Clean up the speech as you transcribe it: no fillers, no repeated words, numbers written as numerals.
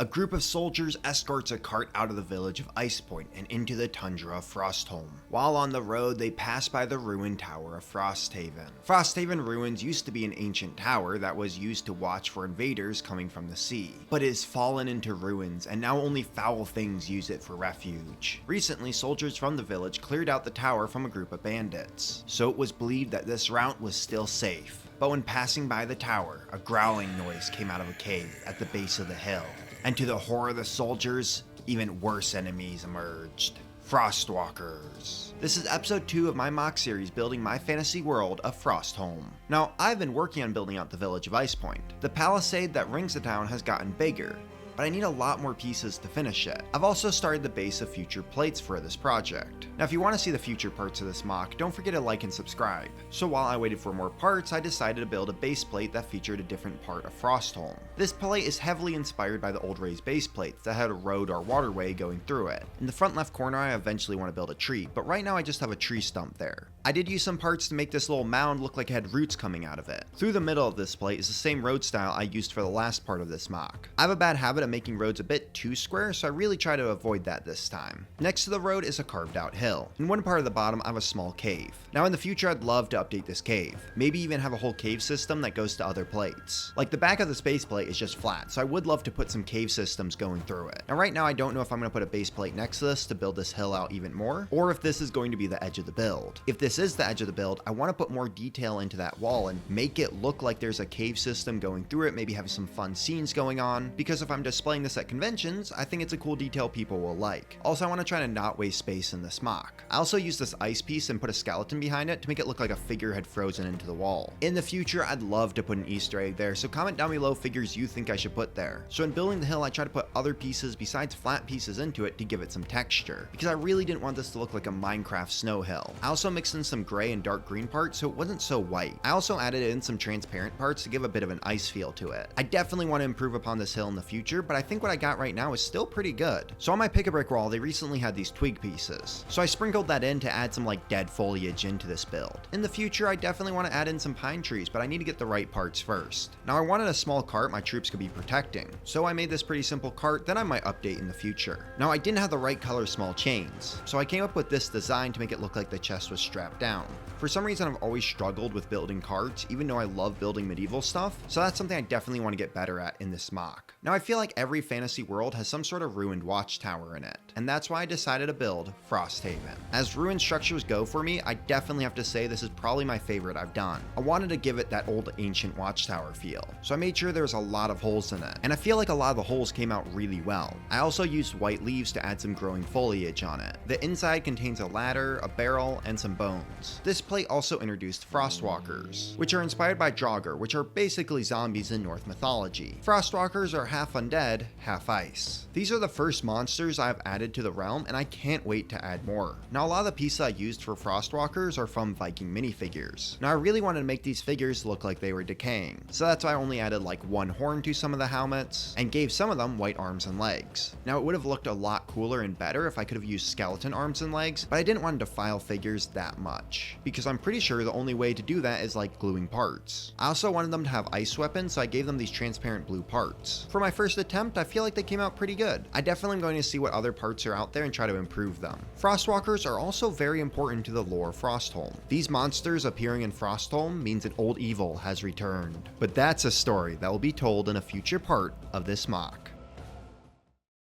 A group of soldiers escorts a cart out of the village of IcePoint and into the tundra of Frostholm. While on the road, they pass by the ruined tower of Frosthaven. Frosthaven ruins used to be an ancient tower that was used to watch for invaders coming from the sea, but it has fallen into ruins and now only foul things use it for refuge. Recently, soldiers from the village cleared out the tower from a group of bandits, so it was believed that this route was still safe. But when passing by the tower, a growling noise came out of a cave at the base of the hill. And to the horror of the soldiers, even worse enemies emerged. Frostwalkers. This is episode 2 of my mock series building my fantasy world of Frostholm. Now, I've been working on building out the village of IcePoint. The palisade that rings the town has gotten bigger, but I need a lot more pieces to finish it. I've also started the base of future plates for this project. Now if you want to see the future parts of this mock, don't forget to like and subscribe. So while I waited for more parts, I decided to build a base plate that featured a different part of Frostholm. This plate is heavily inspired by the old raised base plates that had a road or waterway going through it. In the front left corner I eventually want to build a tree, but right now I just have a tree stump there. I did use some parts to make this little mound look like it had roots coming out of it. Through the middle of this plate is the same road style I used for the last part of this mock. I have a bad habit of making roads a bit too square, so I really try to avoid that this time. Next to the road is a carved out hill. In one part of the bottom I have a small cave. Now in the future I'd love to update this cave. Maybe even have a whole cave system that goes to other plates. Like the back of the base plate is just flat, so I would love to put some cave systems going through it. Now right now I don't know if I'm going to put a base plate next to this to build this hill out even more, or if this is going to be the edge of the build. If this is the edge of the build, I want to put more detail into that wall and make it look like there's a cave system going through it, maybe have some fun scenes going on, because if I'm displaying this at conventions, I think it's a cool detail people will like. Also, I want to try to not waste space in this mock. I also use this ice piece and put a skeleton behind it to make it look like a figure had frozen into the wall. In the future, I'd love to put an Easter egg there, so comment down below figures you think I should put there. So in building the hill, I try to put other pieces besides flat pieces into it to give it some texture, because I really didn't want this to look like a Minecraft snow hill. I also mixed in some gray and dark green parts so it wasn't so white. I also added in some transparent parts to give a bit of an ice feel to it. I definitely want to improve upon this hill in the future, but I think what I got right now is still pretty good. So on my pick-a-brick wall, they recently had these twig pieces, so I sprinkled that in to add some like dead foliage into this build. In the future, I definitely want to add in some pine trees, but I need to get the right parts first. Now I wanted a small cart my troops could be protecting, so I made this pretty simple cart that I might update in the future. Now I didn't have the right color small chains, so I came up with this design to make it look like the chest was strapped down. For some reason, I've always struggled with building carts, even though I love building medieval stuff, so that's something I definitely want to get better at in this mock. Now I feel like every fantasy world has some sort of ruined watchtower in it, and that's why I decided to build Frosthaven. As ruined structures go for me, I definitely have to say this is probably my favorite I've done. I wanted to give it that old ancient watchtower feel, so I made sure there was a lot of holes in it, and I feel like a lot of the holes came out really well. I also used white leaves to add some growing foliage on it. The inside contains a ladder, a barrel, and some bones. This plate also introduced Frostwalkers, which are inspired by Draugr, which are basically zombies in Norse mythology. Frostwalkers are half undead, half ice. These are the first monsters I've added to the realm, and I can't wait to add more. Now a lot of the pieces I used for Frostwalkers are from Viking minifigures. Now I really wanted to make these figures look like they were decaying, so that's why I only added like one horn to some of the helmets, and gave some of them white arms and legs. Now it would have looked a lot cooler and better if I could have used skeleton arms and legs, but I didn't want to defile figures that much, because I'm pretty sure the only way to do that is like gluing parts. I also wanted them to have ice weapons, so I gave them these transparent blue parts. For my first attempt, I feel like they came out pretty good. I definitely am going to see what other parts are out there and try to improve them. Frostwalkers are also very important to the lore of Frostholm. These monsters appearing in Frostholm means an old evil has returned. But that's a story that will be told in a future part of this mock.